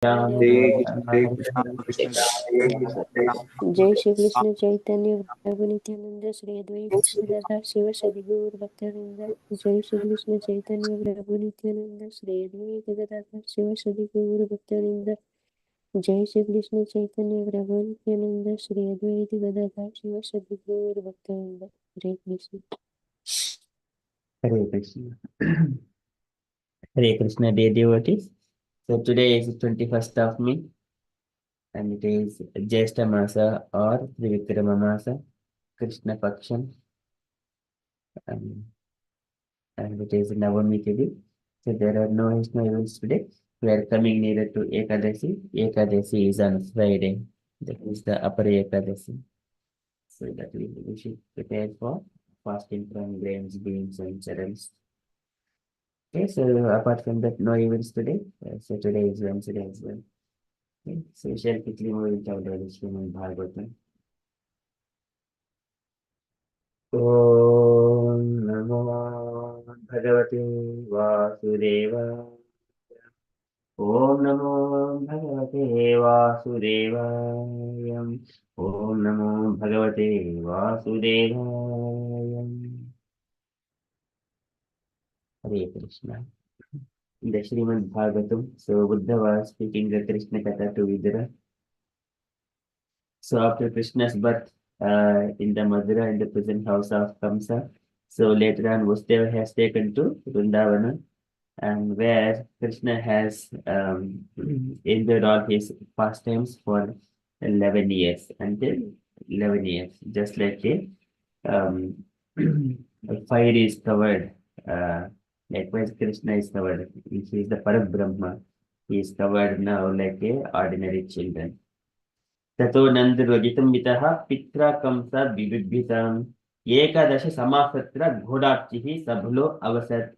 जय श्री कृष्ण चैतन्य प्रभु नित्यानंद श्री अद्वैत गदाधर शिव सदि गौर भक्तवृंद। जय श्री कृष्ण चैतन्य प्रभु नित्यानंद श्री अद्वैत गदाधर शिव सदि गौर भक्तवृंद। जय श्री कृष्ण चैतन्य प्रभु नित्यानंद श्री अद्वैत गदाधर शिव सदि गौर भक्तवृंद। हरे Krishna. Hare Krishna. Hare Krishna, dear devotees. So today is 21st of May, and it is Jyeshta Masa or Trivikrama Masa, Krishna Paksham, um, and it is Navami Tithi. So there are no Krishna events today. We are coming nearer to Ekadasi. Ekadasi is on Friday. That is the upper Ekadasi. So that we should prepare for fasting from grains, beans, and cereals. Okay, so apart from that, no events today. So today is Wednesday as well. Okay, so we shall quickly move into our daily Srimad Bhagavatam. Om Namo Bhagavate Vasudevaya. Om Namo Bhagavate Vasudevaya. Om Namo Bhagavate Vasudevaya. Hare Krishna. In the Srimad Bhagavatam, so Buddha was speaking the Krishna Katha to Vidura. So after Krishna's birth in the Madhura in the present house of Kamsa, so later on Vasudeva has taken to Vrindavana, and where Krishna has enjoyed all his pastimes for 11 years, until 11 years, just like um, a fire is covered, likewise Krishna is covered. He is the Parabrahma. He is covered now like a ordinary children. ततो नन्दरोदितं वितः पित्रा कंसा विबिभ्यताम् एकादश समासत्र घोडार्चिः सबलो अवसत्.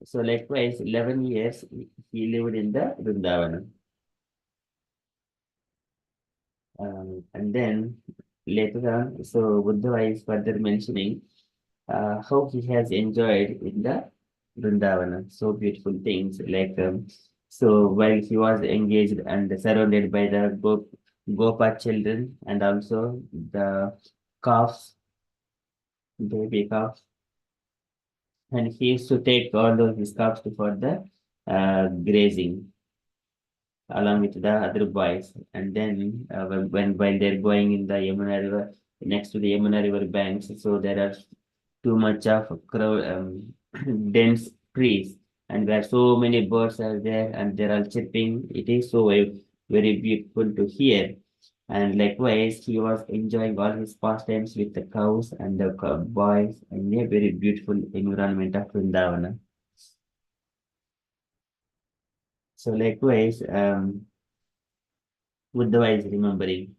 So likewise, 11 years he lived in the Vrindavan. And then later on, so Buddha is further mentioning how he has enjoyed in the Vrindavana. So beautiful things like so while he was engaged and surrounded by the Gopa children and also the calves, baby calves, and he used to take all those his calves for the grazing along with the other boys. And then while they're going in the Yamuna River, next to the Yamuna River banks, so there are too much of crowd, dense trees, and where so many birds are there, and they're all chirping. It is so very beautiful to hear. And likewise, he was enjoying all his pastimes with the cows and the boys in a very beautiful environment of Vrindavana. So likewise, Buddha is remembering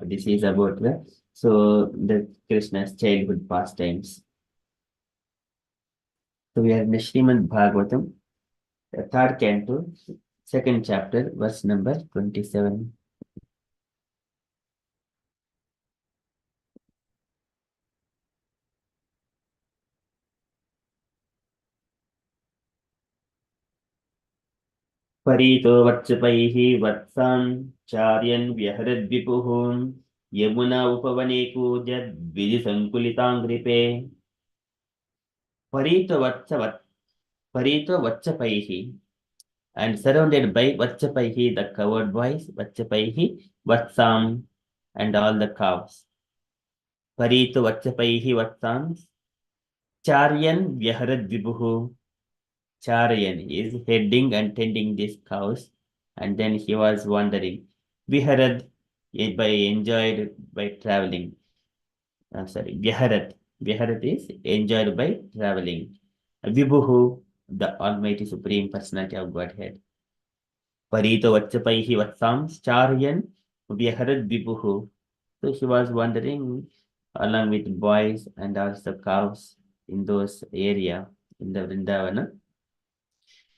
this is about the Krishna's childhood pastimes. So we are in the Srimad Bhagavatam, the third canto, second chapter, verse number 27. Parito vachapaihi vatsan charyan vyahradvipuh yamuna upavane kujad vidisankulitangripe. Parito vachapaihi, and surrounded by vachapaihi, the covered boys, vachapaihi vatsam, and all the cows. Parito vachapaihi vatsam charyan vyahradvipuh. Charayan is heading and tending these cows, and then he was wandering. Viharad by enjoyed by traveling. Sorry, Viharat. Viharat is enjoyed by traveling. Vibhuhu, the Almighty Supreme Personality of Godhead. Parito Vachapaihi Vatsams Charyan Viharat Vibhuhu. So he was wandering along with boys and also cows in those area in the Vrindavana.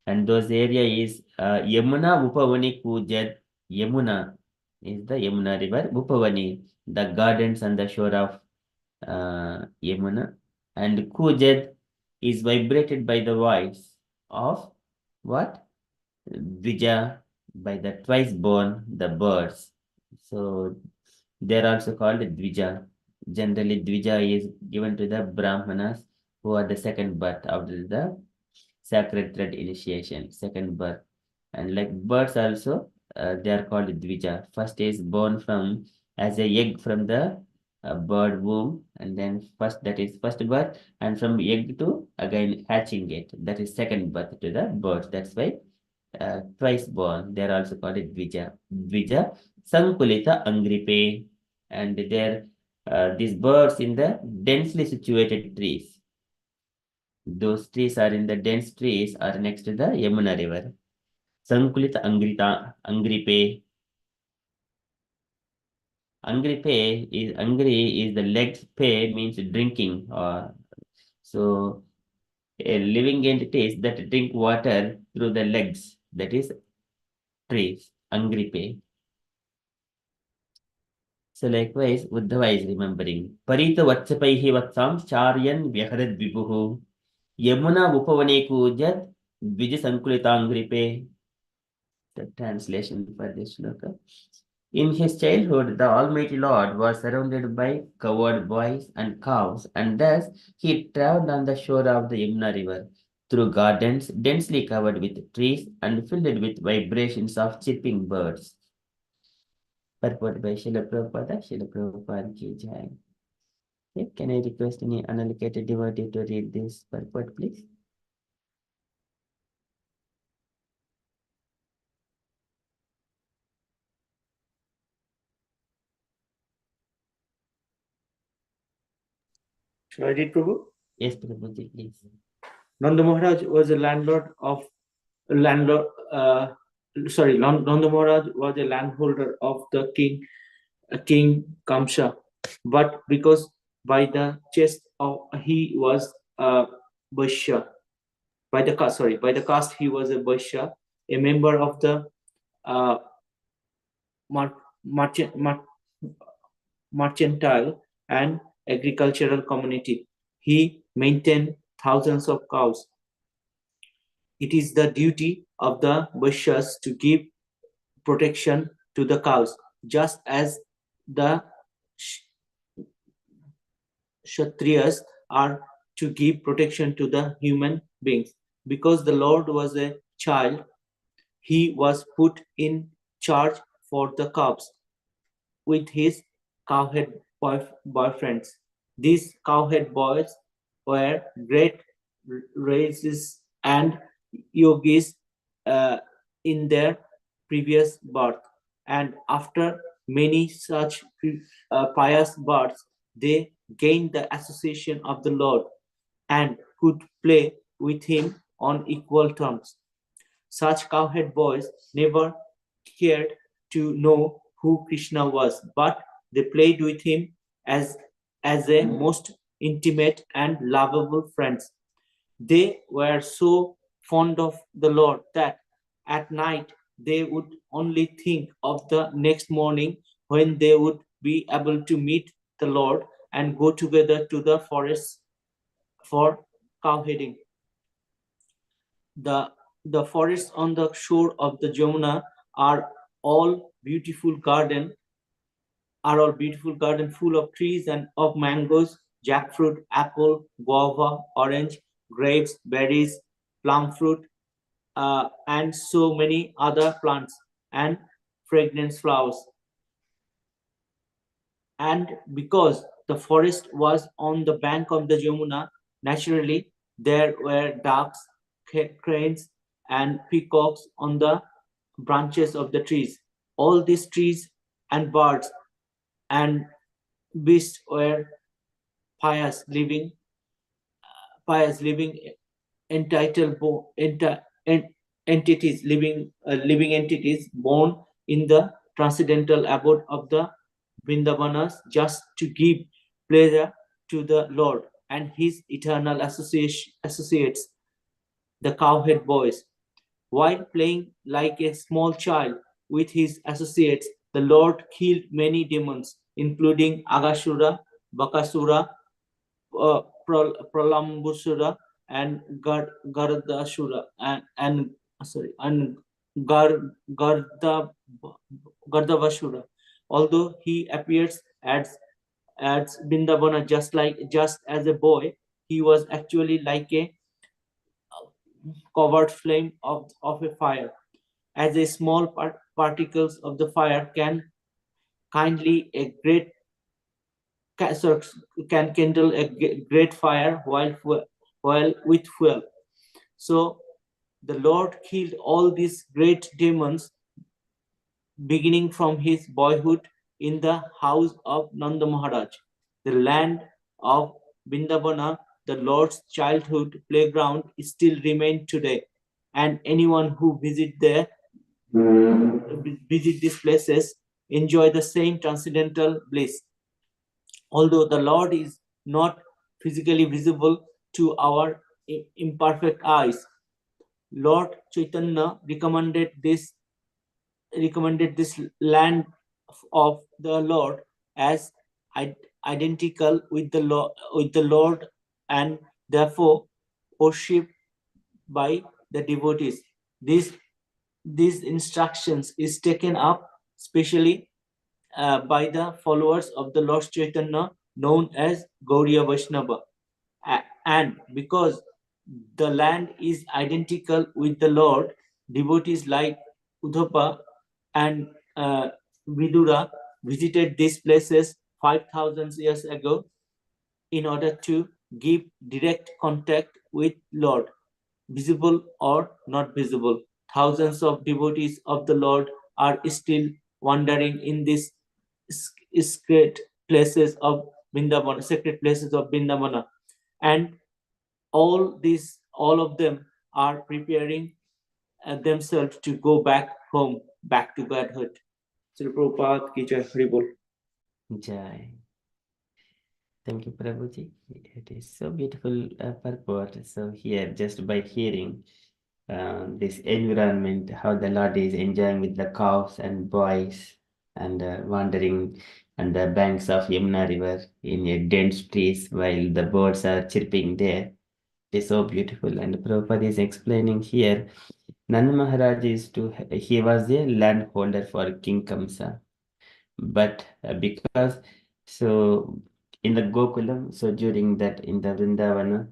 And those area is Yamuna Upavani Kujad. Yamuna is the Yamuna river. Upavani, the gardens on the shore of Yamuna. And Kujad is vibrated by the voice of what? Dvija, by the twice born, the birds. So they're also called Dvija. Generally, Dvija is given to the Brahmanas who are the second birth after the sacred thread initiation, second birth. And like birds also, they are called Dvija. First is born from as a egg from the bird womb, and then first that is first birth, and from egg to again hatching it. That is second birth to the birds. That's why twice born. They are also called Dvija. Dvija, Sankulita Angripe, and they're these birds in the densely situated trees. Those trees are in the dense trees are next to the Yamuna River. Sankulita Angripe. Angri is the legs pay means drinking. So a living entities that drink water through the legs. That is trees. Angripe. So likewise, Uddhava is remembering. Parita Vachapaihi Vatsam Charyan Vyaharad Vibuhu. Yamuna Upavane Kujat Vijay Sankulitangripe. The translation for this shloka. In his childhood, the Almighty Lord was surrounded by covered boys and cows, and thus he traveled on the shore of the Yamuna River through gardens densely covered with trees and filled with vibrations of chirping birds. Purport by Srila Prabhupada, Srila Prabhupada ki jai. Okay, can I request any unallocated devotee to read this purport, please? Shall I read, Prabhu? Yes, Prabhuji, please. Nanda Maharaj was a Nanda Maharaj was a landholder of the king Kamsa, but because by the chest of he was a Vaishya, by the caste he was a Vaishya, a member of the uh, mercantile and agricultural community. He maintained thousands of cows. It is the duty of the Vaishyas to give protection to the cows, just as the Kshatriyas are to give protection to the human beings. Because the Lord was a child, he was put in charge for the cows with his cowhead boyfriends. These cowhead boys were great races and yogis in their previous birth, and after many such pious births, they gained the association of the Lord and could play with him on equal terms. Such cowhead boys never cared to know who Krishna was, but they played with him as a most intimate and lovable friends. They were so fond of the Lord that at night they would only think of the next morning when they would be able to meet the Lord and go together to the forest for cowheading. The forests on the shore of the Jamuna are all beautiful garden full of trees and of mangoes, jackfruit, apple, guava, orange, grapes, berries, plum fruit, and so many other plants and fragrant flowers. And because the forest was on the bank of the Jamuna, naturally there were ducks, cranes, and peacocks on the branches of the trees. All these trees and birds and beasts were pious living entitled entities living entities born in the transcendental abode of the Vrindavanas just to give pleasure to the Lord and his eternal associates, the cowhead boys. While playing like a small child with his associates, the Lord killed many demons, including Agashura, Bakasura, Pralambusura, and Gardasura, and Gardavashura. Although he appears as Vindavana just as a boy, he was actually like a covered flame of a fire. As a small particles of the fire can kindly a great so can kindle a great fire while with fuel. So the Lord killed all these great demons beginning from his boyhood in the house of Nanda Maharaj. The land of Vindavana, the Lord's childhood playground, still remains today, and anyone who visit these places enjoy the same transcendental bliss. Although the Lord is not physically visible to our imperfect eyes, Lord Chaitanya recommended this land of the Lord as identical with the Lord, and therefore worshipped by the devotees. These instructions is taken up specially by the followers of the Lord Chaitanya, known as Gauriya Vaishnava. And because the land is identical with the Lord, devotees like Uddhava and Vidura visited these places 5,000 years ago in order to give direct contact with Lord, visible or not visible. Thousands of devotees of the Lord are still wandering in these sacred places of Vindavana, sacred places of Vindavana, and all of them are preparing themselves to go back home, back to Godhood. Sri Prabhupada ki jai, Hari Bol. Jai. Thank you, Prabhuji. It is so beautiful purport. So here, just by hearing this environment, how the Lord is enjoying with the cows and boys and wandering on the banks of Yamuna River in a dense trees while the birds are chirping there. It is so beautiful. And Prabhupada is explaining here, Nanda Maharaj he was a landholder for King Kamsa. But because, so in the Gokulam, so during that in the Vrindavana,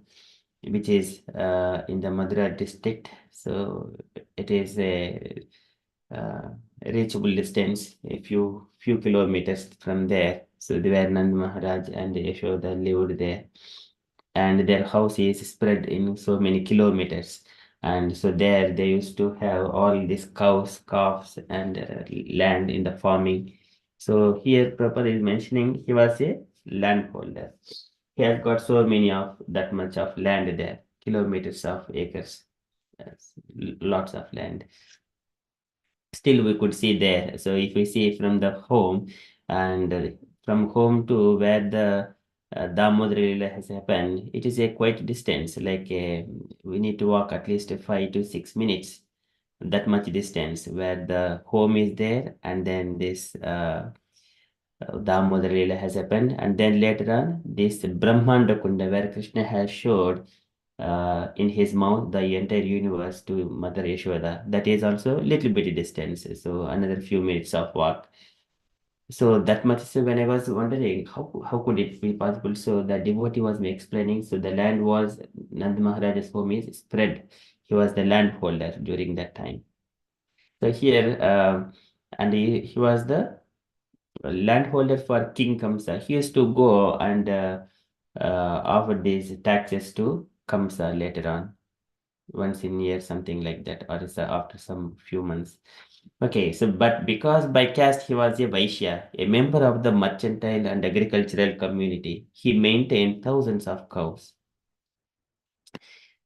which is in the Madura district, so it is a reachable distance, a few kilometers from there. So Devanand Maharaj and Yashoda lived there, and their house is spread in so many kilometers. And so there they used to have all these cows, calves, and land in the farming. So here Prabhupada is mentioning he was a landholder. He has got so many of that much of land there, kilometers of acres, yes, lots of land. Still we could see there. So if we see from the home and from home to where the Damodar Lila has happened, it is a quite distance. Like we need to walk at least 5 to 6 minutes. That much distance where the home is there, and then this Damodar Lila has happened, and then later on this Brahmanda Kunda where Krishna has showed in his mouth the entire universe to Mother Yashoda. That is also little bit distance, so another few minutes of walk. So that much. So when I was wondering how could it be possible, so the devotee was explaining. So the land was Nand Maharaj's home is spread. He was the landholder during that time. So here, and he was the landholder for King Kamsa. He used to go and offer these taxes to Kamsa later on, once in a year, something like that, or after some few months. Okay, so but because by caste he was a Vaishya, a member of the mercantile and agricultural community, he maintained thousands of cows.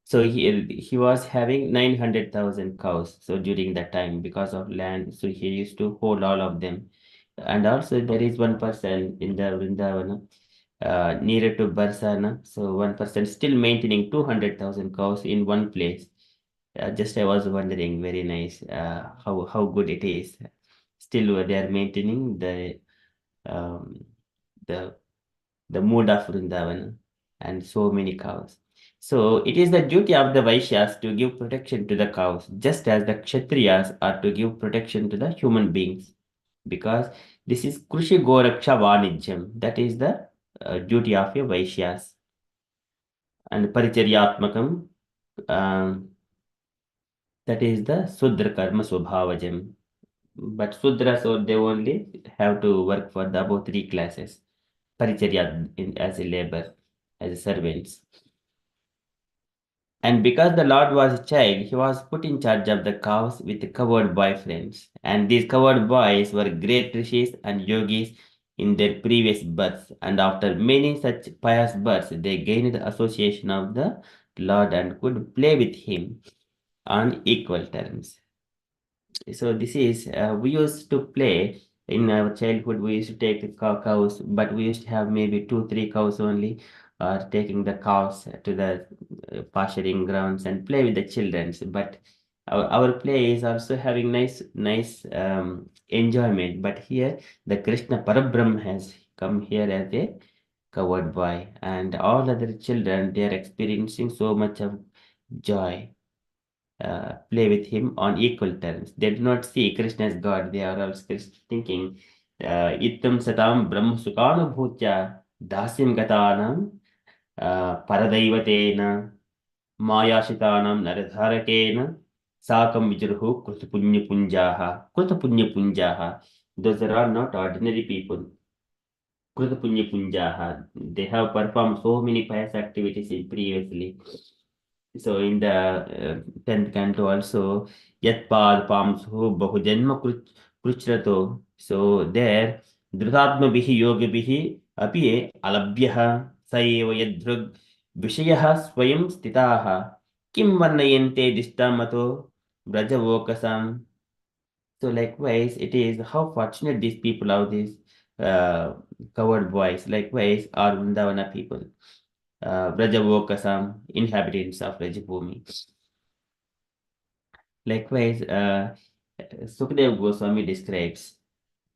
So he was having 900,000 cows. So during that time, because of land, so he used to hold all of them. And also there is one person in the Vrindavana, nearer to Barsana. So one person still maintaining 200,000 cows in one place. Just I was wondering, very nice, how good it is. Still they are maintaining um, the the mood of Vrindavan and so many cows. So it is the duty of the Vaishyas to give protection to the cows, just as the Kshatriyas are to give protection to the human beings. Because this is Krushi Goraksha Vanijyam. That is the duty of a Vaishyas. And Paricharyatmakam, um, that is the Sudra Karma Swabhavajam. But Sudras, so they only have to work for the above three classes. Paricharya as a labor, as a servants. And because the Lord was a child, he was put in charge of the cows with coward boy friends. And these coward boys were great rishis and yogis in their previous births. And after many such pious births, they gained the association of the Lord and could play with him on equal terms. So this is we used to play in our childhood. We used to take the cows, but we used to have maybe 2 3 cows only, or taking the cows to the pasturing grounds and play with the children. But our play is also having nice enjoyment. But here the Krishna Parabrahm has come here as a covered boy, and all other children, they are experiencing so much of joy, play with him on equal terms. They do not see Krishna as God. They are also thinking, Ittam satam brahma sukhanubhutya dasyam gatanam paradaivatena mayashitanam naradharakena sakam vijruhu krutapunyapunjaha. Those are not ordinary people. Krutapunyapunjaha. They have performed so many pious activities in previously. So in the 10th canto also, Yat Pad Pamsu Bahujanma Kruchrato. So there, Dhrutatma Bihi Yoga Bihi Apie Alabhyaha Saeva Yadhrug Vishayaha Swayam Stitaha Kim Varnayente Dishtamato Brajavokasam. So likewise, it is how fortunate these people are, these uh, covered boys. Likewise, are Vrindavana people. Brajavokasam, inhabitants of Rajabhumi. Likewise, Sukadev Goswami describes,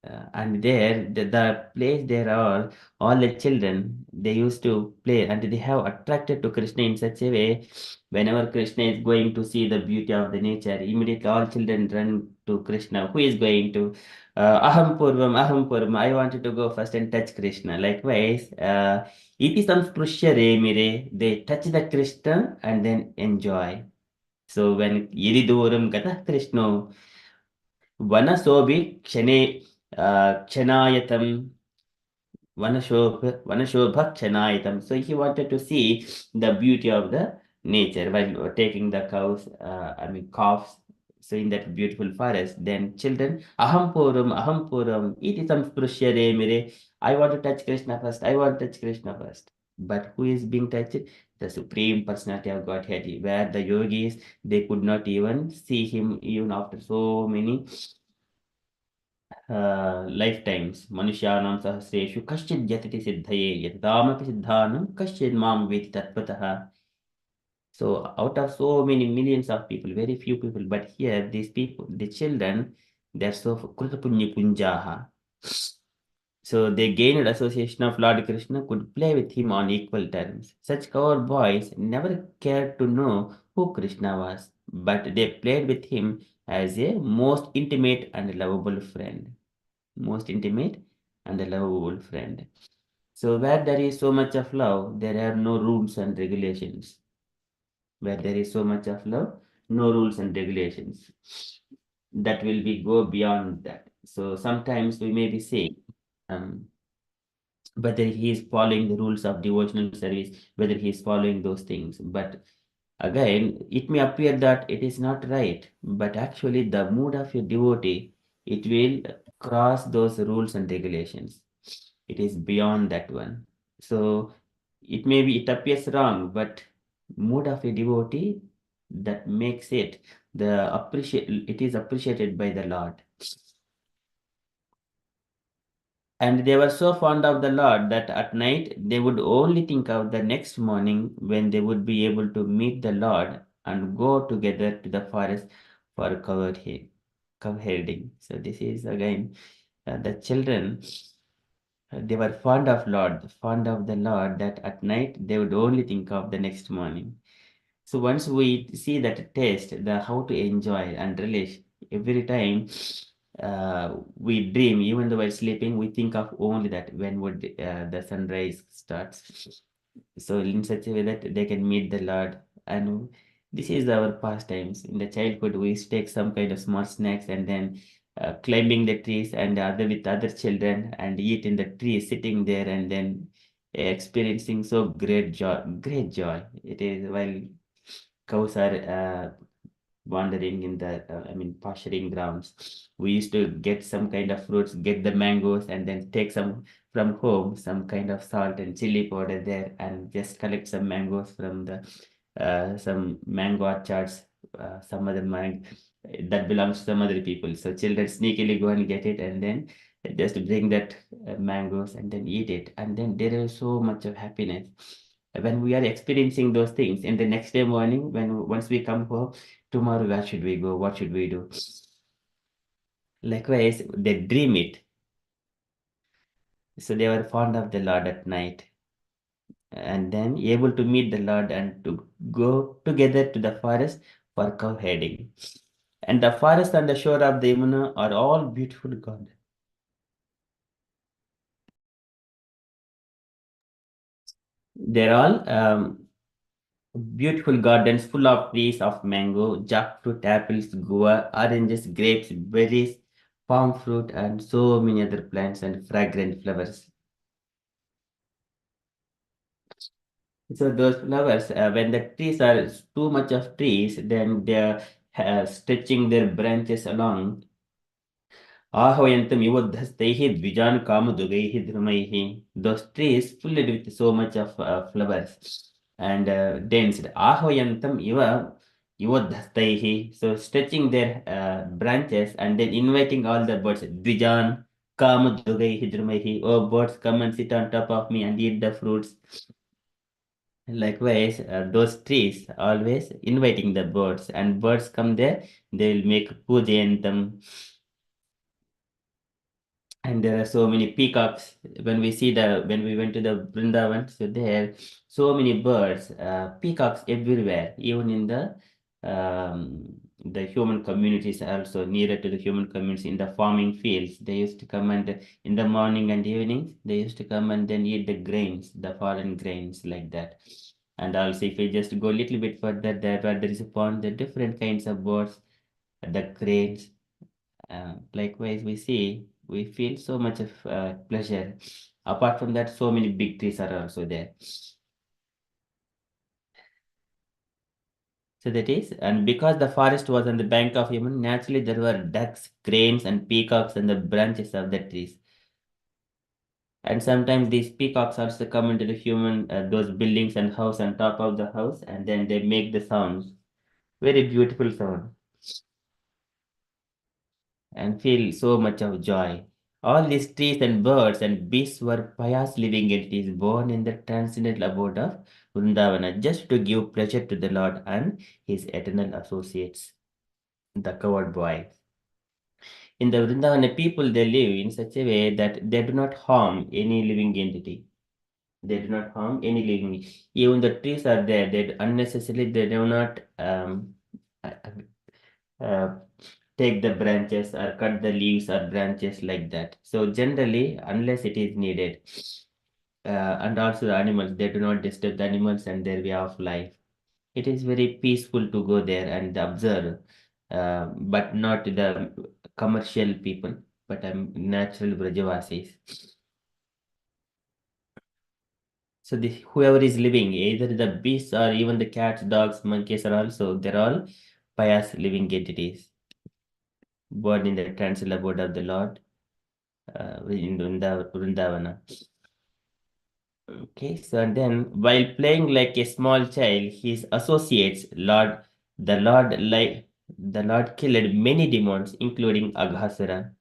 and there, the place there are all the children, they used to play and they have attracted to Krishna in such a way, whenever Krishna is going to see the beauty of the nature, immediately all children run to Krishna. Who is going to? Aham Purvam, I wanted to go first and touch Krishna. Likewise, Iti Samsprushya Remire, they touch the Krishna and then enjoy. So when Yiriduram Gata Krishna, Vanasobi Kshane Kshanayatam Vanashobha Kshanayatam. So he wanted to see the beauty of the nature while taking the calves. So in that beautiful forest, then children, Aham Puram, Iti Samsprushya Remire. I want to touch Krishna first. I want to touch Krishna first. But who is being touched? The Supreme Personality of Godhead, where the yogis, they could not even see him even after so many lifetimes. Manushyanam sahasreshu kaschid yatati siddhaye yatadamapi siddhanam kaschid mam veti tatvatah. So out of so many millions of people, very few people, but here these people, the children, they're so krutapunya punjaha. So they gained association of Lord Krishna, could play with him on equal terms. Such coward boys never cared to know who Krishna was, but they played with him as a most intimate and lovable friend. Most intimate and a lovable friend. So where there is so much of love, there are no rules and regulations. Where there is so much of love, no rules and regulations. That will be go beyond that. So sometimes we may be saying, um, whether he is following the rules of devotional service, whether he is following those things. But again, it may appear that it is not right, but actually the mood of your devotee, it will cross those rules and regulations. It is beyond that one. So it appears wrong, but mood of a devotee, that makes it it is appreciated by the Lord. And they were so fond of the Lord that at night they would only think of the next morning when they would be able to meet the Lord and go together to the forest for cow herding. So this is again the children. They were fond of the Lord, that at night they would only think of the next morning. So once we see that taste, the how to enjoy and relish, every time we dream, even though while sleeping, we think of only that when would the sunrise starts. So in such a way that they can meet the Lord. And this is our pastimes. In the childhood, we used to take some kind of small snacks and then climbing the trees and other with other children and eat in the trees, sitting there and then experiencing so great joy, great joy. It is while cows are wandering in the pasturing grounds. We used to get some kind of fruits, get the mangoes, and then take some from home, some kind of salt and chili powder there, and just collect some mangoes from the some mango orchards, some other that belongs to some other people. So children sneakily go and get it, and then just bring that mangoes and then eat it, and then there is so much of happiness when we are experiencing those things. In the next day morning, when once we come home, tomorrow where should we go? What should we do? Likewise, they dream it. So they were fond of the Lord at night, and then able to meet the Lord and to go together to the forest for cow herding. And the forest and the shore of the Yamuna are all beautiful God. They're all beautiful gardens full of trees of mango, jackfruit, apples, guava, oranges, grapes, berries, palm fruit, and so many other plants and fragrant flowers. So those flowers, when the trees are too much of trees, then they are stretching their branches along. Ahvayantam ivodhastaihi dvijan kamadugaihi dhrumaihi. Those trees filled with so much of flowers and danced. Ahvayantam ivodhastaihi. So stretching their branches and then inviting all the birds. Dvijan kamadugaihi dhrumaihi. Oh, birds, come and sit on top of me and eat the fruits. Likewise, those trees always inviting the birds, and birds come there, they will make pujayantam. And there are so many peacocks. When we went to the Vrindavan, so there so many birds, peacocks everywhere, even in the human communities, also nearer to the human communities in the farming fields. They used to come, and in the morning and evenings, they used to come and then eat the grains, the fallen grains, like that. And also, if we just go a little bit further, there where there is a pond, the different kinds of birds, the cranes. Likewise, we feel so much of pleasure. Apart from that, so many big trees are also there. So that is, and because the forest was on the bank of Yemen, naturally there were ducks, cranes, and peacocks on the branches of the trees. And sometimes these peacocks also come into the those buildings and house on top of the house, and then they make the sounds, very beautiful sound, and feel so much of joy. All these trees and birds and beasts were pious living entities born in the transcendental abode of Vrindavana just to give pleasure to the Lord and his eternal associates, the covered boys. In the Vrindavana, people they live in such a way that they do not harm any living entity. They do not harm any living. Even the trees are there. They unnecessarily they do not uh, uh, take the branches or cut the leaves or branches like that. So generally, unless it is needed, and also the animals, they do not disturb the animals and their way of life. It is very peaceful to go there and observe, but not the commercial people, but natural Brajavasis. So whoever is living, either the beasts or even the cats, dogs, monkeys are also, they're all pious living entities born in the transcendental abode of the Lord in Vrindavana. Okay, so and then while playing like a small child, his associates, the Lord killed many demons, including Aghasura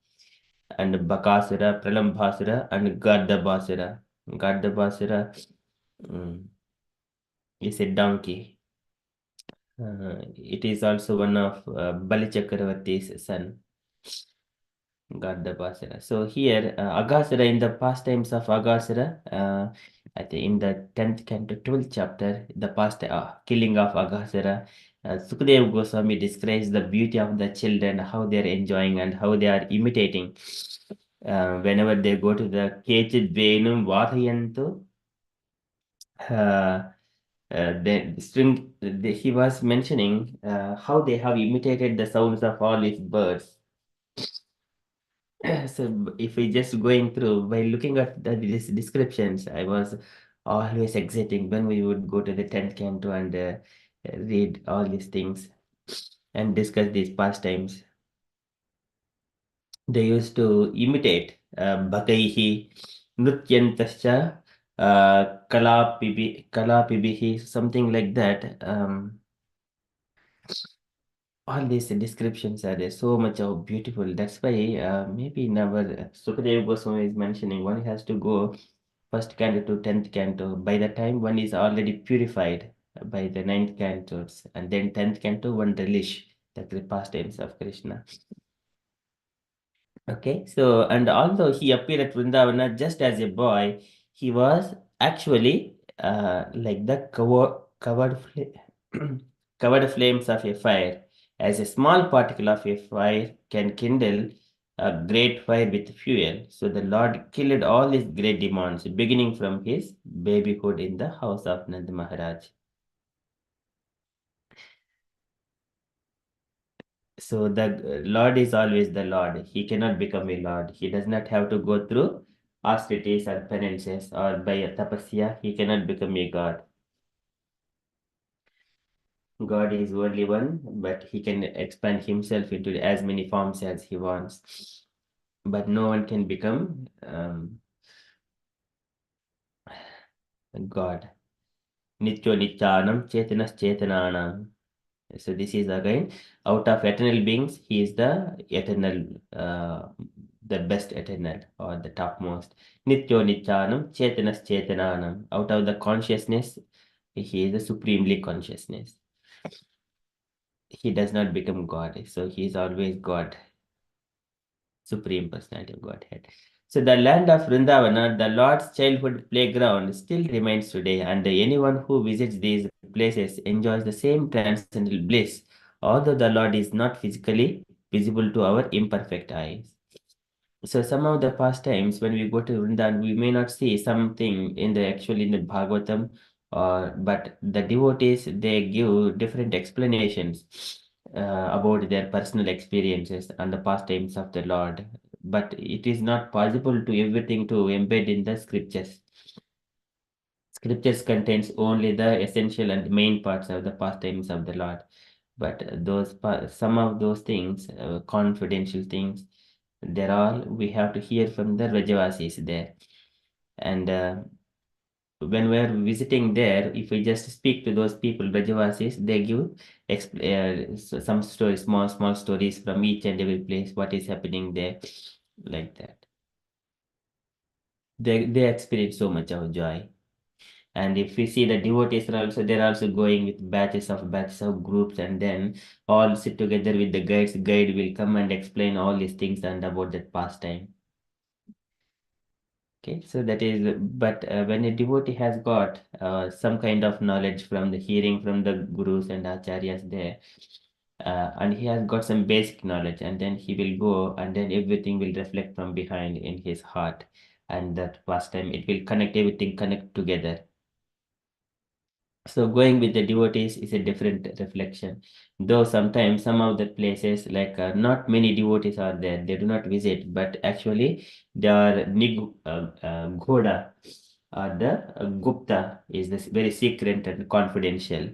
and Bakasura, Pralambhasura, and Gardabasura. Gardabasura is a donkey. It is also one of Bali Chakravarti's son. got the Basara. So here, Aghasura, in the pastimes of Aghasura, I think in the 10th canto, 12th chapter, the past killing of Aghasura, Sukadeva Goswami describes the beauty of the children, how they are enjoying and how they are imitating. Whenever they go to the Kechid Venum Vadhayantu, he was mentioning how they have imitated the sounds of all these birds. So if we just going through by looking at these descriptions, I was always exciting when we would go to the 10th canto and read all these things and discuss these pastimes. They used to imitate Bhakaihi, Nutyantascha, Kalapibihi, something like that. All these descriptions are there so much of beautiful. That's why maybe never Sukadeva Goswami is mentioning one has to go first canto to 10th canto. By the time one is already purified by the 9th cantos, and then 10th canto one relish that the pastimes of Krishna. Okay, so and although he appeared at Vrindavana just as a boy, he was actually like the covered flames of a fire. As a small particle of a fire can kindle a great fire with fuel, so the Lord killed all these great demons, beginning from his babyhood in the house of Nand Maharaj. So the Lord is always the Lord. He cannot become a Lord. He does not have to go through austerities or penances or by a tapasya. He cannot become a God. God is only one, but he can expand himself into as many forms as he wants. But no one can become God. Nityo Nityanam Chetanas Chetananam. So this is again out of eternal beings, he is the eternal, the best eternal or the topmost. Nityo Nityanam Chetanas Chetananam. Out of the consciousness, he is the supremely consciousness. He does not become God, so he is always God, supreme personality of Godhead. So the land of Vrindavana, the Lord's childhood playground, still remains today, and anyone who visits these places enjoys the same transcendental bliss, although the Lord is not physically visible to our imperfect eyes. So some of the pastimes when we go to Vrindavan, we may not see something in the actually in the Bhagavatam, or but the devotees they give different explanations about their personal experiences and the pastimes of the Lord. But it is not possible to everything to embed in the scriptures. Scriptures contains only the essential and main parts of the pastimes of the Lord. But some of those things, confidential things, they're all we have to hear from the Rajavasis there. And when we're visiting there, if we just speak to those people, Rajavasis, they give some stories, small stories from each and every place, what is happening there, like that. They experience so much of joy. And if we see the devotees are also, they're also going with batches of groups, and then all sit together with the guides. Guide will come and explain all these things and about that pastime. Okay, so that is, but when a devotee has got some kind of knowledge from the hearing from the gurus and acharyas there, and he has got some basic knowledge, and then he will go, and then everything will reflect from behind in his heart, and that pastime it will connect everything connect together. So going with the devotees is a different reflection. Though sometimes some of the places, like not many devotees are there, they do not visit, but actually they are Ghoda or the Gupta is this very secret and confidential.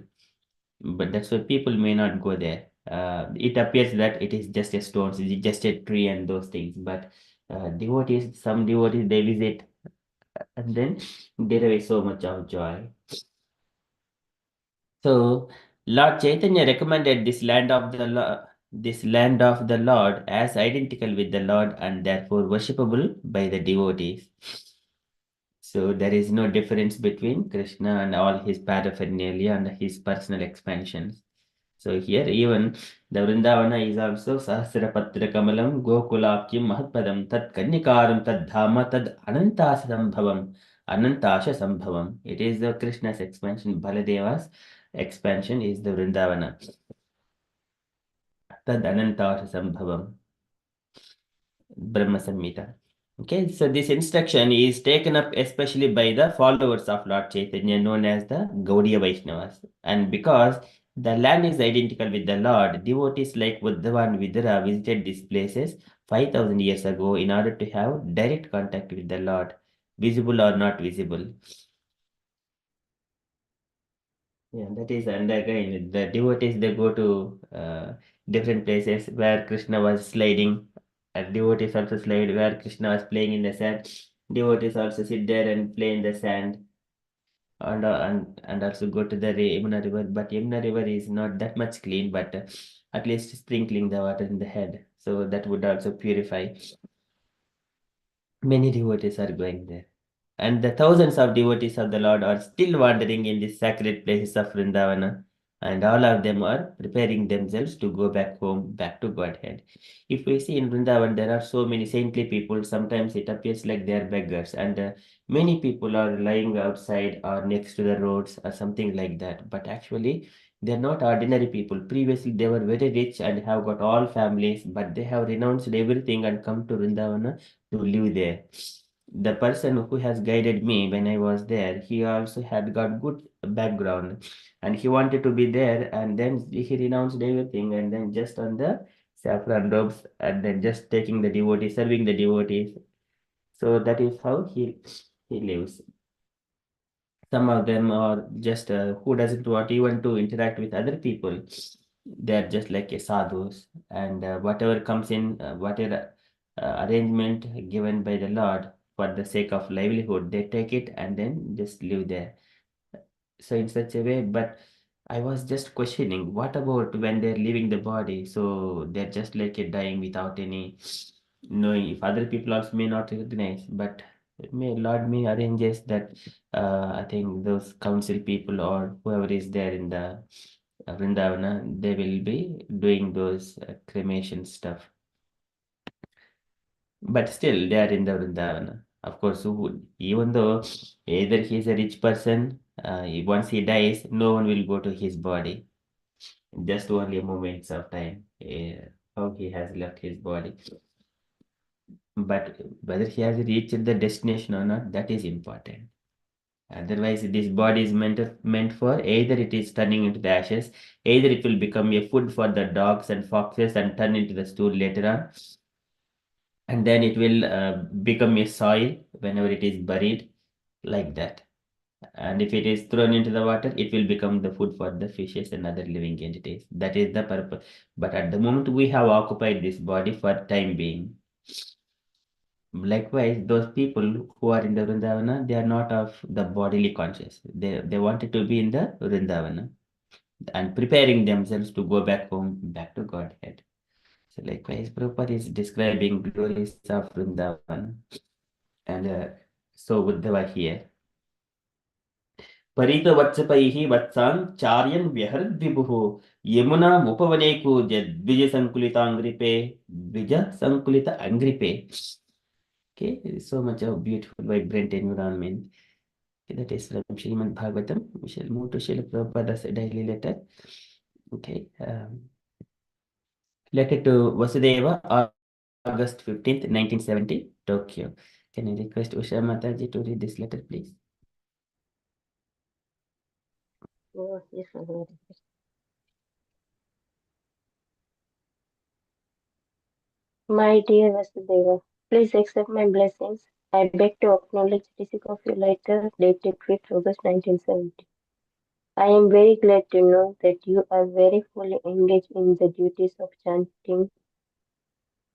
But that's why people may not go there. It appears that it is just a stone, it's just a tree and those things. But devotees, some devotees, they visit and then derive so much of joy. So Lord Chaitanya recommended this land of the Lord as identical with the Lord and therefore worshipable by the devotees. So there is no difference between Krishna and all his paraphernalia and his personal expansions. So here even the Vrindavana is also Sahasrapatra Kamalam Gokulapkim Mahatpadam Tat Kanyakaram Tad Dhama Tad Anantasha Sambhavam. Anantasha Sambhavam. It is the Krishna's expansion. Baladeva's expansion is the Vrindavana. Tad Anantasha Sambhavam. Brahma Samhita. Okay, so this instruction is taken up especially by the followers of Lord Chaitanya, known as the Gaudiya Vaishnavas. And because the land is identical with the Lord, devotees like Uddhava and Vidura visited these places 5,000 years ago in order to have direct contact with the Lord, visible or not visible. Yeah, that is, and again, the devotees they go to different places where Krishna was sliding. Devotees also slide where Krishna was playing in the sand. Devotees also sit there and play in the sand, and also go to the Yamuna river. But Yamuna river is not that much clean, but at least sprinkling the water in the head, so that would also purify. Many devotees are going there. And the thousands of devotees of the Lord are still wandering in the sacred places of Vrindavana, and all of them are preparing themselves to go back home, back to Godhead. If we see in Vrindavan, there are so many saintly people, sometimes it appears like they are beggars, and many people are lying outside or next to the roads or something like that. But actually, they're not ordinary people. Previously, they were very rich and have got all families, but they have renounced everything and come to Vrindavana to live there. The person who has guided me when I was there, he also had got good background and he wanted to be there, and then he renounced everything and then just on the saffron robes and then just taking the devotees, serving the devotees. So that is how he lives. Some of them are just who doesn't want even to interact with other people. They're just like a sadhus, and whatever comes in, whatever arrangement given by the Lord for the sake of livelihood, they take it and then just live there. So in such a way, but I was just questioning, what about when they're leaving the body? So they're just like a dying without any knowing. If other people also may not recognize, but Lord may arranges that. I think those council people or whoever is there in the Vrindavana, they will be doing those cremation stuff. But still, they are in the Vrindavana. Of course, who would, even though either he is a rich person, once he dies, no one will go to his body. Just only moments of time, how he has left his body. But whether he has reached the destination or not, that is important. Otherwise, this body is meant for either it is turning into the ashes, either it will become a food for the dogs and foxes and turn into the stool later on, and then it will become a soil whenever it is buried, like that. And if it is thrown into the water, it will become the food for the fishes and other living entities. That is the purpose. But at the moment, we have occupied this body for time being. Likewise, those people who are in the Vrindavana, they are not of the bodily conscious. They wanted to be in the Vrindavana and preparing themselves to go back home, back to Godhead. So likewise, Prabhupada is describing glories of Vrindavan. And so Uddhava here. परितवत्सपैः वत्सां चार्यन् व्यहरद्विभुः यमुनामुपवनेकु द्विजसङ्कुलिताङ्घ्रिपे द्विजसङ्कुलित अङ्घ्रिपे. Okay, so much of beautiful, vibrant environment. Okay, that is from Srimad Bhagavatam. We shall move to Srila Prabhupada's daily letter. Okay, letter to Vasudeva, August 15th, 1970, Tokyo. Can I request Usha Mataji to read this letter, please? Oh, yes, Lord. My dear Vasudeva, please accept my blessings. I beg to acknowledge receipt of your letter dated 5th August 1970. I am very glad to know that you are very fully engaged in the duties of chanting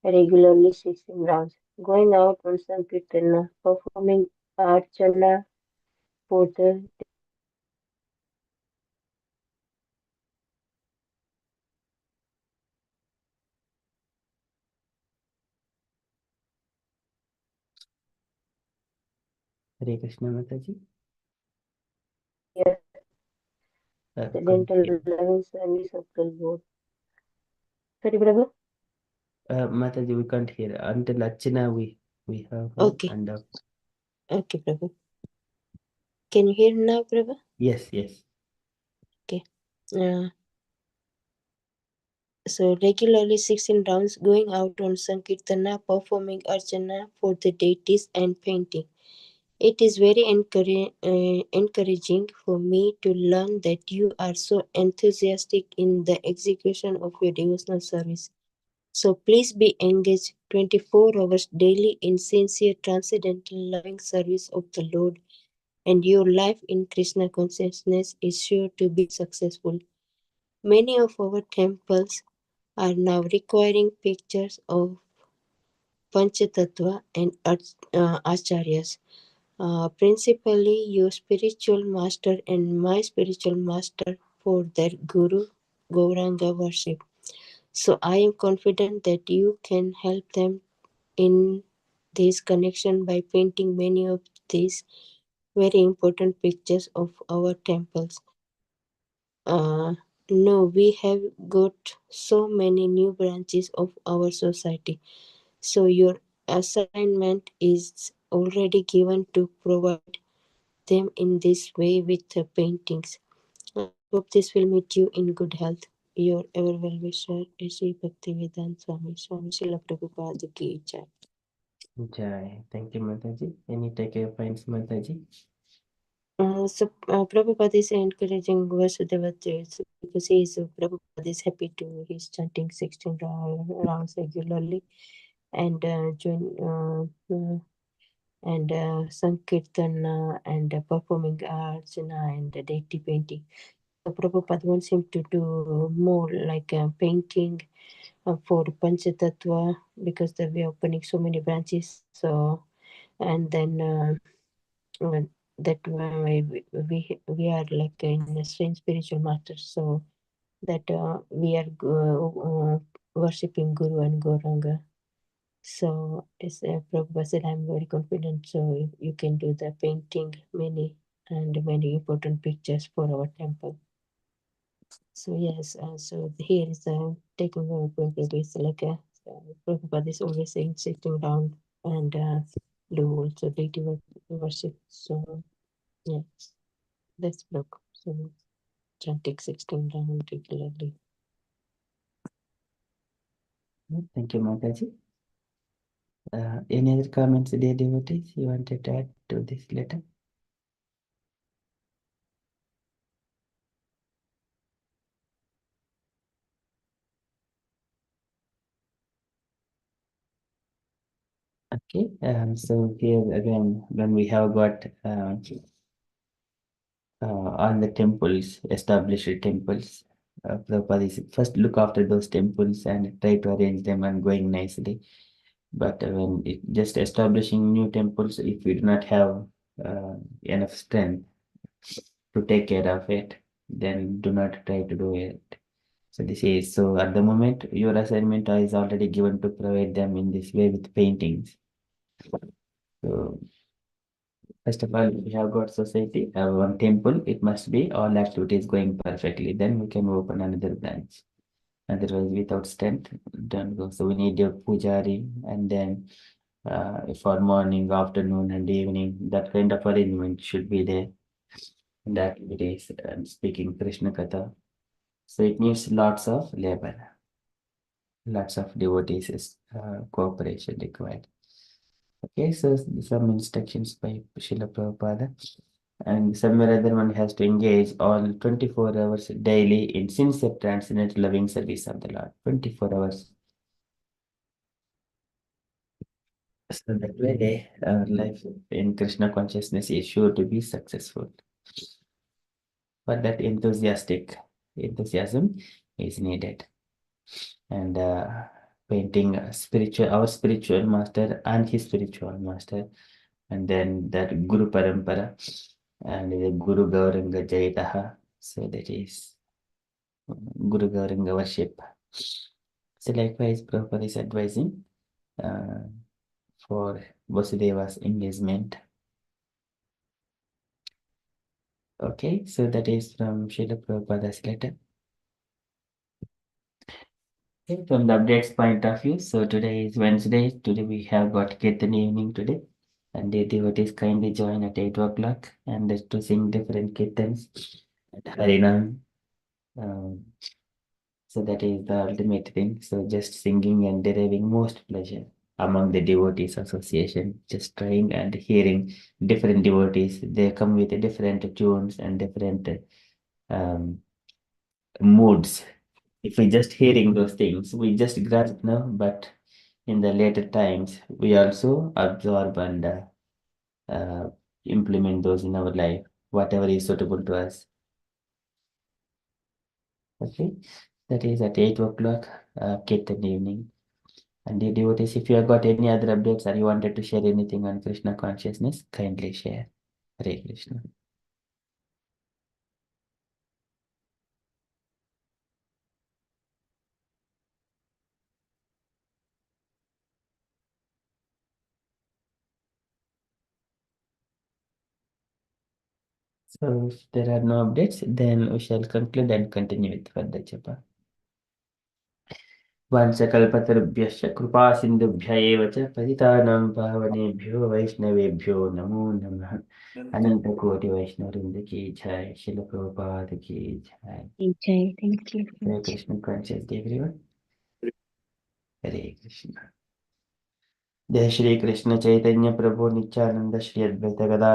regularly 16 rounds, going out on Sankirtana, performing Archana for the Hare Krishna Mataji. the couldn't dental hear. loving service of the Lord. Sorry, Prabhu. Mataji, we can't hear. Until Archana, we have her. Okay. And Okay, Prabhu. Can you hear now, Prabhu? yes. Okay. So regularly 16 rounds going out on Sankirtana, performing Archana for the deities and painting. It is very encouraging for me to learn that you are so enthusiastic in the execution of your devotional service. So please be engaged 24 hours daily in sincere, transcendental, loving service of the Lord, and your life in Krishna consciousness is sure to be successful. Many of our temples are now requiring pictures of Panchatattva and Acharyas. Principally, your spiritual master and my spiritual master for their Guru Gauranga worship. So I am confident that you can help them in this connection by painting many of these very important pictures of our temples. No, we have got so many new branches of our society. So your assignment is already given to provide them in this way with the paintings. I hope this will meet you in good health. Your ever well wisher, Sri Bhaktivedanta Swami, Swami Srila Prabhupada Ki Jai. Jai. Thank you, Mataji. Any takeaway points, Mataji? Prabhupada is encouraging Vasudeva because Prabhupada is happy to he's chanting 16 rounds regularly and Sankirtan and performing Archana and deity painting. So Prabhupada wants him to do more like painting for Panchatattva because we are opening so many branches. So and then that we are like in the same spiritual matter. So that we are worshipping Guru and Gauranga. So as Prabhupada said, I'm very confident. So you can do the painting many important pictures for our temple. So yes, so here is taking over Prabhupada. It's like Prabhupada is always saying sitting down and do also deity worship. So yes, that's book. So chanting 16 round regularly. Thank you, Mataji. Any other comments, dear devotees, you wanted to add to this letter? Okay, so here again, when we have got all the temples, established temples, Prabhupada is first look after those temples and try to arrange them and going nicely. But when just establishing new temples, if we do not have enough strength to take care of it, then do not try to do it. So this is so at the moment your assignment is already given to provide them in this way with paintings. So first of all, we have got society, have one temple, it must be all activities going perfectly. Then we can open another branch. Otherwise, without strength, don't go. So we need your pujari and then for morning, afternoon, and evening, that kind of arrangement should be there in the activities and speaking Krishna Katha. So it needs lots of labor, lots of devotees cooperation required. Okay, so some instructions by Srila Prabhupada. And somewhere other one has to engage all 24 hours daily in sincere transcendent loving service of the Lord. 24 hours. So that way our life in Krishna consciousness is sure to be successful. But that enthusiasm is needed. And painting our spiritual master and his spiritual master, and then that Guru Parampara and the Guru Gauranga Jayataha. So that is Guru Gauranga worship. So likewise, Prabhupada is advising for Vasudeva's engagement. Okay, so that is from Srila Prabhupada's letter. Okay, from the updates point of view, so today is Wednesday. Today we have got Kirtan evening today. And the devotees kindly join at 8 o'clock and to sing different kirtans at Harinam. So that is the ultimate thing. So just singing and deriving most pleasure among the devotees association. Just trying and hearing different devotees. They come with different tunes and different moods. If we just hearing those things, we just grasp now. But in the later times, we also absorb and implement those in our life, whatever is suitable to us. Okay, that is at 8 o'clock, Kirtan evening. And the devotees, if you have got any other updates or you wanted to share anything on Krishna consciousness, kindly share. Hare Krishna. So if there are no updates, then we shall conclude and continue with further japa. वाञ्छकल्पतरुभ्यश्च कृपा सिन्धुभ्य एव च पतितानां पावनेभ्यो वैष्णवेभ्यो नमो नमः। अनंतकोटि वैष्णववृंद की जय। शिल प्रभुपाद की जय। Jai. Thank you. Hare Krishna conscious everyone. Hare Krishna. जय श्री कृष्ण चैतन्य प्रभु नित्यानंद श्री अद्वैत गदाधर